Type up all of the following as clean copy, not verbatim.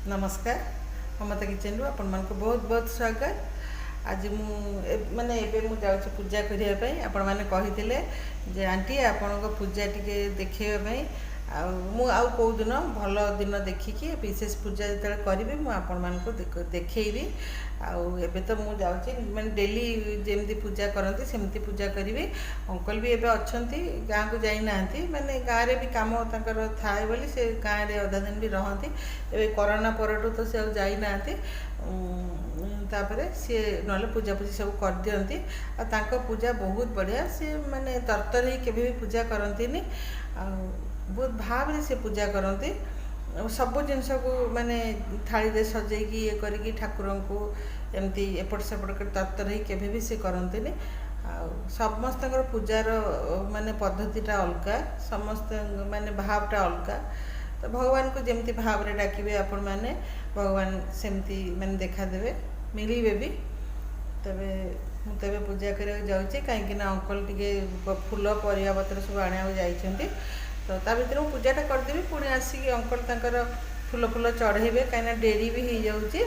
नमस्कार 𝗂𝗂𝗶𝘁𝗶 किचन आपण मानक बहुत बहुत स्वागत। आज माने एबे मु जाउछि पूजा करिया पई। आपण माने कहिथिले जे आंटी आपण को पूजा टिके देखिबा पई आ को दिन भल दिन देखिकी विशेष पूजा जो करी मु आपण मानक देखैबी। एबे तो मु जाउछि माने डेली जेमती पूजा करती सेमती पूजा करी। अंकल भी एबे अछंती गाँ को जाई नांती माने गाँ रे भी काम तांकर थाए बोली से गाँ रे अधा दिन भी रहंती। एबे कोरोना परटू तो से जाई नांती तापरे सी नले पूजा पूजी सब कर दियंती। तांको पूजा बहुत बढ़िया से माने तरतर ही केबे भी पूजा करंतीनी बहुत भाव से पूजा करती। सब जिनस को माने थाली रे सजेकी ये करिकी ठाकुर को एमती एपट सेपट कर तरतर ही केबे भी से करंतीनी। समस्त पूजार माने पद्धतिटा अलगा समस्त माने भावटा अलगा। तो भगवान को जमती भाव रे डाकिबे आपण माने भगवान सेमती माने देखा देबे मिलिबे भी। तबे पूजा करिया जाउछि काहेकि ना अंकल टिके फूल परिया पत्र सब आनिया जाइछन्ती। तो ता भीतर पूजाटा करदेबी पुणी आसिकी अंकल तांकर फूल फूल चढ़ेबे कहीं डेरी भी हो जाउछि।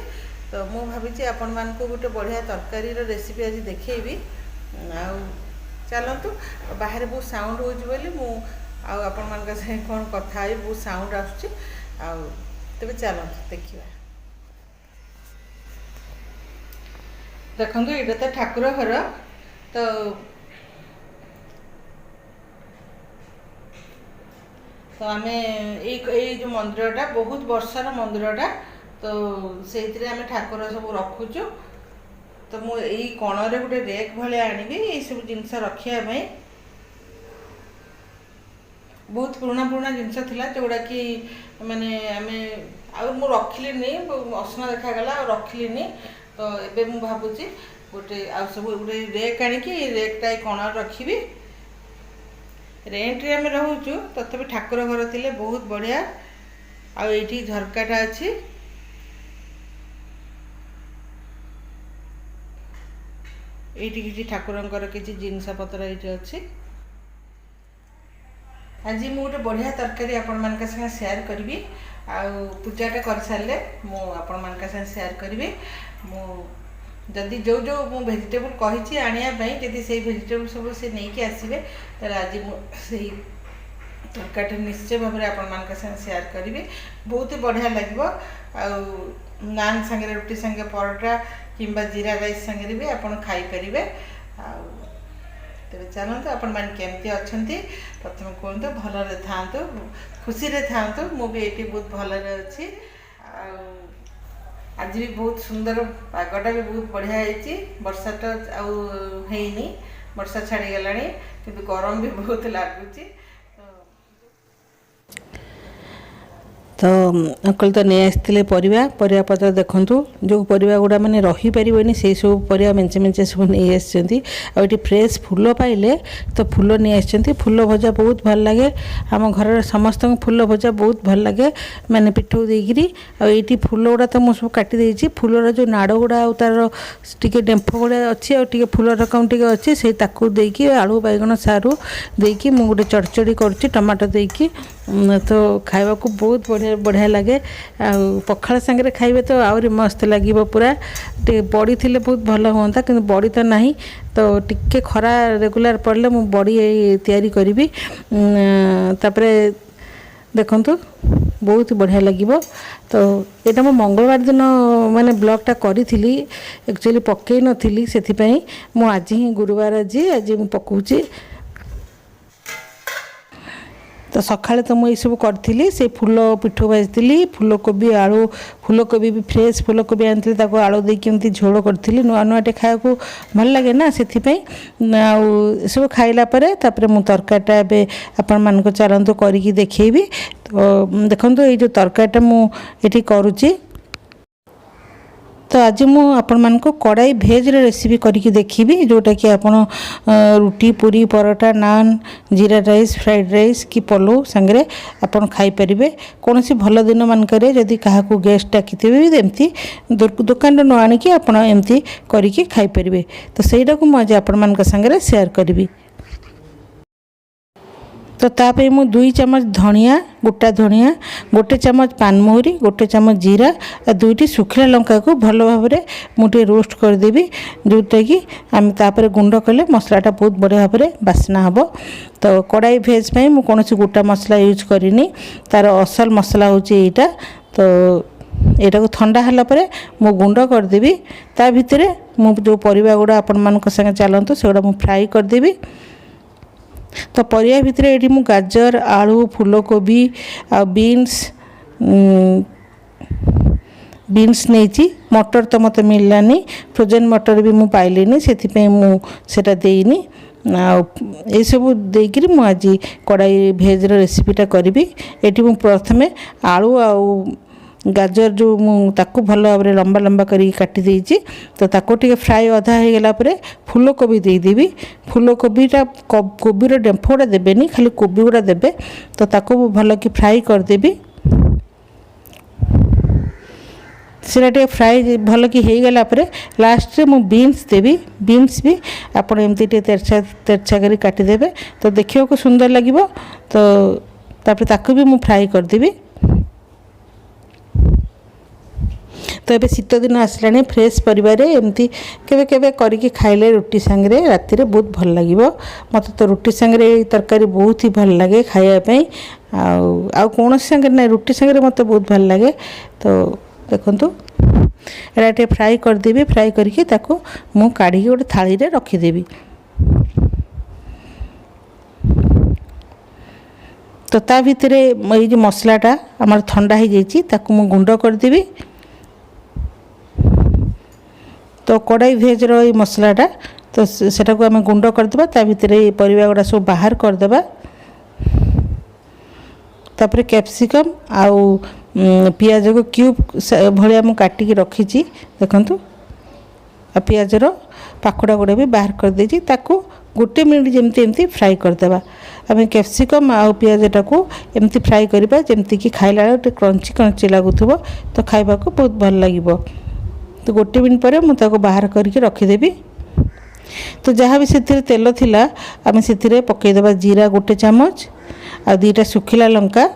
तो मु भाविछि आपण मानकु गोटे बढ़िया तरकारी रेसिपी आज देखैबी। चलतु बाहर बहुत साउंड होछि बोली मु आपण मानक संगे कोन कथा है बहुत साउंड आछी। तबे चलतु देखिबा। देखंतु एटा तो ठाकुर घर। तो आम जो मंदिरटा बहुत वर्षर मंदिरटा तो से आम ठाकुर सब रखुचु। तो मुझे कणरे गोटे रेक भाया आनी ये सब जिनस रखापी बहुत पुराना पुराना जिनस थिला जोड़ा कि माने आम रखिली असना देखागला रखिली। तो एबे मु भाबुची गोटे सब गोटे रेक आनिकी रेकटा कणर रखी। रेंट रे आम रोचु तथापि ठाकुर घर थिले बहुत बढ़िया। आठी झरकाटा अच्छी ये किसी ठाकुर किसी जिनस पतर ये अच्छी। आज मु गोटे बढ़िया तरकारी आपण मान संगे शेयर करी। पूजाटा कर सारे मुझे शेयर करी। जदि जो जो मु वेजिटेबल कही आने जदि से वेजिटेबल सब से नहीं कि आसबे तो आज मुझे तरकारी निश्चय भाव में आपण मान शेयर करी। बहुत ही बढ़िया लगे। नान संगे रुटी संगे परोटा किंबा जीरा राइस संगे भी आपण खाई पारे। तेरे चलते आपण मैंने केमती अच्छा प्रथम कहतु भलरे था खुशी रे था मुझे ये बहुत भलरे अच्छी। आज भी बहुत सुंदर पागटा भी बहुत बढ़िया है। वर्षाटा आनी वर्षा छाड़ी गला कि गरम भी बहुत लगुच। तो अंकल तो नहीं आसते परिवा पत्र देखूँ जो परिवा गुड़ा मैंने रहीपर से सब परिवा मेंचे मेंचे सब नहीं आसती। फ्रेश फूल पाइले तो फूल नहीं आसती। फूल भजा बहुत भल लगे। आम घर समस्त फूल भजा बहुत भल लगे मैंने पिठू देकरी। आईटी फूल गुड़ा तो मुझे सब काटी देती। फूलर जो नाड़ गुड़ा तार टे डेम्फ गुड़ा अच्छी और फूल रकम टे अच्छी से देकी आलू बैगण सारू देकी मुझे गोटे चढ़चड़ी कर टमाटो देकी। तो खावा को बहुत बढ़िया बढ़िया लगे। पखाल सांगे खाइबे तो आहरी मस्त लगे पूरा। बड़ी थिले बहुत भल होता कि बड़ी तो नहीं तो टिके खरा रेगुलर पड़े मु बड़ी तैयारी करी। तापरे देखंतु बहुत बढ़िया लगे। तो यहाँ मो मंगलवार दिन माने ब्लॉगटा करी एक्चुअली पकई नथी से मु आज ही गुरुवार आज मु पकाउची। तो सकाଳେ तो मुझे सब करी से फूल पिठू भाजी फूलकोबी आलू फूलकोबी भी फ्रेश फूलकोबी आनी आलू देती झोल करी नुआ नुआटे खाया भल लगे ना से सब खाइला मु तरकारीटा ए आपण मानक चलतु करी देखी। तो देखो ये जो तरकारीटा मुझे करुच्ची। तो आज मुझे कड़ाई भेज रेसिपी करके देखी जोटा कि आप रुटी पूरी परोटा नान जीरा राइस फ्राइड राइस कि पलो सांगे आपन खाई पारे। कौन सी भल दिन मानक जदि क्या गेस्ट डाकी एमती दुकान न आणिकी आपड़ एमती करके खाई पारे। तो सहीटा को मुझे आपण मान संगे शेयर करी। तो तापे मु 2 चम्मच धनिया गोटा धनिया 1 चम्मच पानमहुरी 1 चम्मच जीरा और 2टी सुखिला लंका को भल भाव में मुझे रोस्ट करदेवी जोटा कि आम तापर गुंड कले मसलाटा बहुत बढ़िया भाव में बास्ना हम। तो कड़ाई भेज पे मुझे कौन गोटा मसला यूज करनी तार असल मसला हूँ यहाँ। तो यहाँ को ठंडा है मु गुंड करदेवी ता भितर मु जो परिबा गुड़ा आपण मानक संगे चलतु से गुड़ा फ्राई करदेवी। तो परिया भितर ये मु गाजर आलू फूलकोबी आ बीन्स नहीं मटर तो मत मिललानी फ्रोजेन मटर भी मु पाइलिनी से मुझे देनी ये सब देकर मु आज कड़ाई भेज रेसिपीटा करी। ये मु प्रथमे आलू आ गाजर जो ताकू भल भाव में लंबा लंबा करी काटी देइछि। तो ताको टिके फ्राई अधा हो गला परे फूलकोबी देदेवी। फूलकोबीटा कोबीर डेम्फोटा देबेनी खाली कोबी गुड़ा देबे। तो ताको भल कि फ्राई करदेवी सेटा फ्राई भल कि हो गला परे लास्ट रे मु बीन्स देवी। बीन्स भी आपण एमती तेरछा तेरछा करी काटिदेवे तो देखियो को सुंदर लगिबो। तो तापर ताको भी मु फ्राई करदेवी। तो ये शीत दिन आसला फ्रेश परिवार एमती केवे केवे करके खाइले रुटी सांगे राति रे बहुत भल लगे। मत तो रुटी सांगे तरकारी बहुत ही भल लगे खायापी आ कौन सांगे ना रुटी सांगे मत बहुत भल लगे। तो देखंतु एटा फ्राई करदेवी। फ्राई करके ताको मु काढ़ी गोटे थाली रे रखीदेवी। तो ता भितर ये जो मसलाटा आमर ठंडा हो जाइए ताको मु गुंड करदेवी। तो कड़ाई भेज रो मसलाटा तो सेटा को आम गुंड करदे ता भितर ये परिबा गुड़ा सब बाहर करदे। तापर कैप्सिकम आउ पियाज को क्यूब भाया मु काटिकी रखी देखंतु आ पियाजर पाखुड़ा गुड़ा भी बाहर कर देछि। ताकू 1 मिनट जमती एमती फ्राई करदेबा। आम कैप्सिकम आउ पियाजटा को एमती फ्राई करबा जेमती कि खाइला बेले क्रंची क्रंची लागुथबो तो खाइबा को बहुत भल लागिबो। तो 1 मिनट पर मुझे बाहर करके रखीदेवी। तो जहाँ भी से तेल थिला आम से पकईदे जीरा 1 चम्मच आ 2टा सुखिला लंका।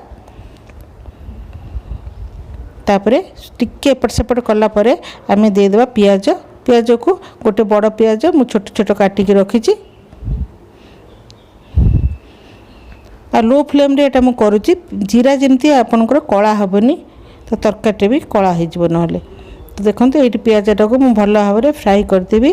तापरे टिके एपट सेपट कला परे आम देदेबा पियाज। पियाज को गोटे बड़ पियाज मु छोट छोट काटिकी रखी। आ लो फ्लेम रे एटा मु करूची जीरा जेमती आपनकर कला हेबनी तो तरकारी भी कला हो नहले। तो देखो ये पियाजटा को मुझे भल भाव में फ्राई करदेवी।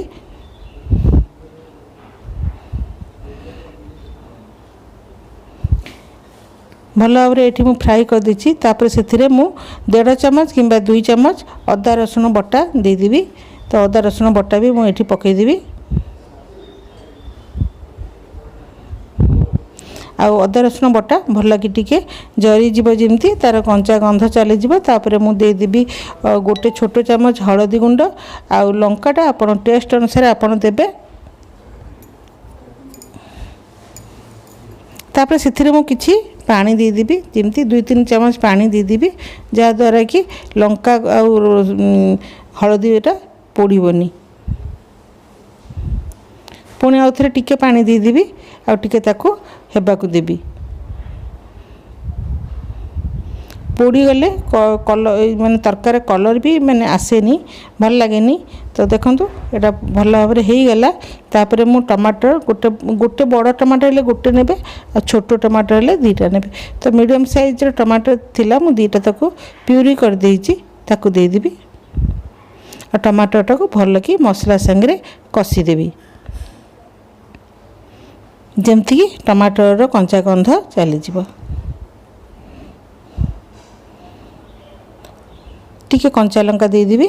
भल भाव में ये फ्राई कर देछि। तापर से मु 1.5 चम्मच कि 2 चम्मच अदा रसुण बटा देदेवी। तो अदा रसुण बटा भी मुझे पकईदेवी। आउ अदा रसुण बटा भल कि टिके जरी जीव जमती तार कंचा गंध चली जीव। तापर मु देदेवी 1 छोट चम्मच हलदी गुंड आउ लंकाटा आपण टेस्ट अनुसार आपण देबे। तापर से मु किछि पानी देदेवी जमती 2-3 चम्मच पानी देदेवी जहाँद्वारा कि लंका आउ हलदी एटा पोड़ीबनी। पुणी आउ थे टिके पानी देदेवी आउ टिके ताको हेबाकू देवी। पोड़ी गले कलर माने तरकारी कलर भी माने आसेनी भल लगेनी। तो देखंतु एटा भल भाव में हो गला। तापर मु टमाटर गोटे बड़ टमाटर ले गोटे नेबे आ छोटो टमाटर ले 2टा नेबे। तो मीडियम साइज रो टमाटर थिला मु 2टा ताको प्यूरी कर देइची ताको दे देबी। आ टमाटरटा को भल कि मसला संगे कसी देबी जेमती कि टमाटर कंचा गंध चली जीव। टिके कंचा लंका देदेवी।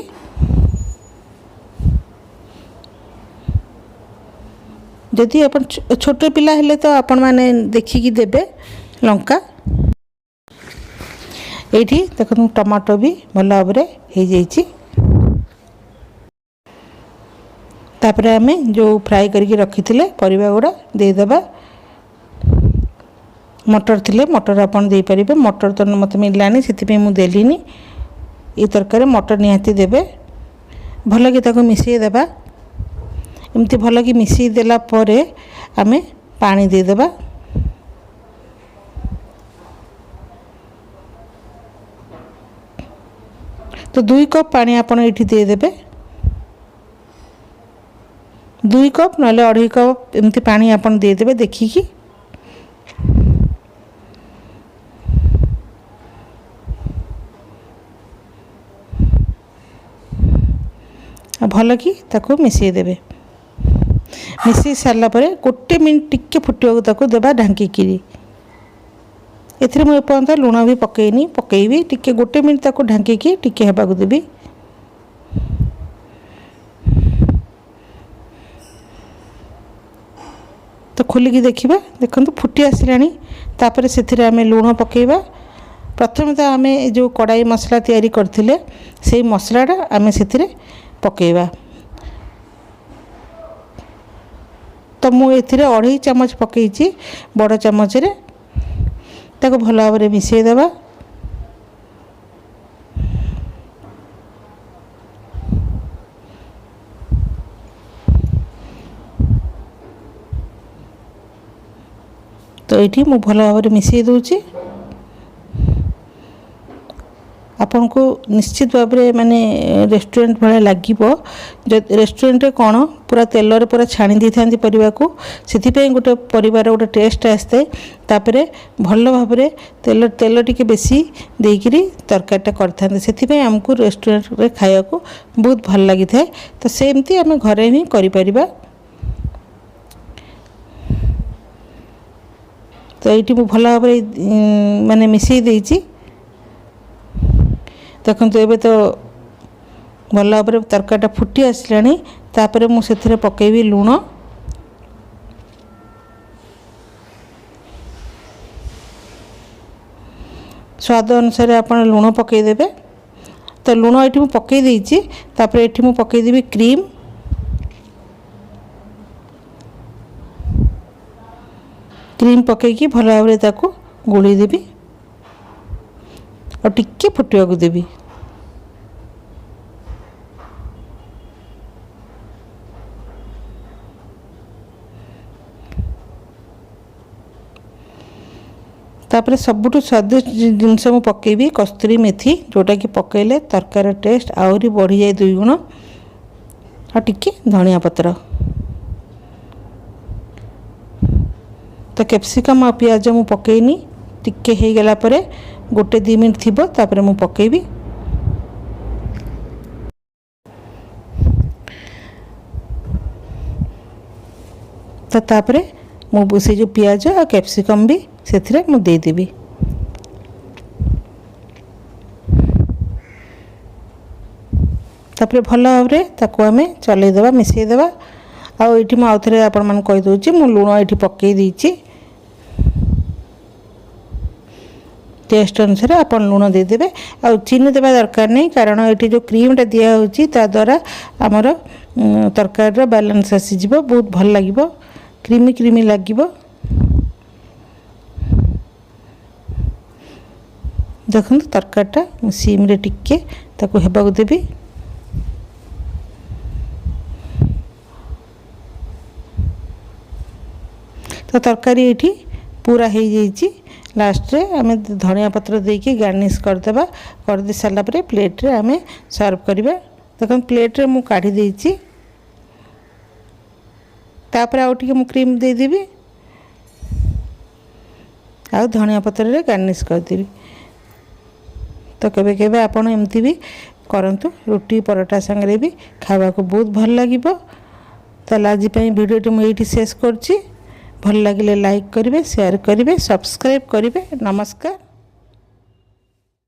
जदि आप छोट पिला हेले तो आपण माने देखिकी देबे लंका। एठी देखो टमाटो भी भल भाव में हो जाइए। तापर आम जो फ्राई करके रखी थे परिबा गुड़ा देदेबा। मटर थिले मटर आपन दे परिबे। मटर तो मत मिललानी से मुझे देलीनी। ये तरकारी मटर निहाती देबे। भल कि ताको मिसई देबा। एमती भल कि मिसई देला परे आमे पानी देदेबा। तो 2 कप पानी आपण एठी दे देबे 2 कप नले 2.5 कप एमती पानी आपण दे देबे देखिकी भल कि ताको मिसई देबे मिसई सारला परे 1 मिनिट टिके फुटिया ताको देबा ढांकीकिरी एथिरे मु एपर्यंत लुण भी पकईनी पकईबी टिके 1 मिनिट ताको ढांकीकी टिके हेबा को देबी तो खोलिकी देखिबा देखंतु फुटी आसिलानी तापर सेथिरे आमे लुण पकईबा प्रथम तो आमे जो कड़ाई मसला तैयारी करथिले सेई मसलाटा आमे सेथिरे पकईबा तो मु एथिरे 2.5 चम्मच पकईची बड़ चम्मच रे ताको भल भाव में मिसई देबा तो ये मु भल भाव में मिसई दूची आपन को निश्चित भाव में माने रेस्टोरेंट भाया लगिबो रेस्टोरेंट रे कौन पूरा तेल रे पूरा छाणी दी थांती परिवा को सेथि पे गोटे परिवार गोटे टेस्ट आस्ते तापरे भल भाव में तेल तेल टिके बेसी देकिरी तरकारीटा करथांते सेथि पे हमको रेस्टोरेंट रे खाया को बहुत भल लगी थाए तो सेमती आम घरे ही करि परिबा तो ये मु भल भाव में माने मिसई देइची देखो एबे तो भल भाव में तरकारीटा फुटी आसलानी तापर मु सेथिरे पकेबी लुण स्वाद अनुसार आपण लुण पकई देबे तो लुण ये मु पकई देइची तापर ये मु पकई देबी क्रीम क्रीम पकईकी भल भाव में ताको गोली देबी और टिके फुटिया को देबी तापर सबुठ स्वादिष्ट जिनस मु पकेबी कस्तूरी मेथी जोटा कि पकेले तरकारी टेस्ट आहरी बढ़ी जाए 2 गुण और टिके धनिया पत्र तो कैप्सिकम और पियाज मु पकेनी टिके हो गला परे 1-2 मिनट थिबो तापर मु पकेबी तो तापर मु से जो पियाज और कैप्सिकम भी सेथिरे मु दे देबी तापर भल भाव में ताको आमे चलै देबा मिसई देबा आ एठी मु आउथरे आपण मन कहि दोची मु लुण एठी पकई दीची टेस्ट अनुसार आप लुण देदेवे आ चीनी देवा दरकार नहीं कारण ये जो क्रीमटा दिया होची ता द्वारा आमर तरकारी बैलेंस आसीज बहुत भल लगे क्रीमी क्रीमी लगे देखो तरकारीटा सीम रे टिके ताको हेबाकु देबी तो तरकारी ये पूरा हो जाइए लास्ट रे आमे धनिया पत्र देके गार्निश करदेबा कर दे सारा पर प्लेट रे आमे सर्व करबा देखो प्लेट रे मु काढ़ी देइची तापर आउ टिके मु क्रीम दे देबी आ धनिया पत्र रे गार्निश कर देबी तो केबे केबे आपण एमती भी करंतु रोटी परोटा संगे भी खावा को बहुत भल लागिबो तो आज वीडियो मु एठी शेष करछि भल लगे लाइक करेंगे शेयर करेंगे सब्सक्राइब करेंगे नमस्कार।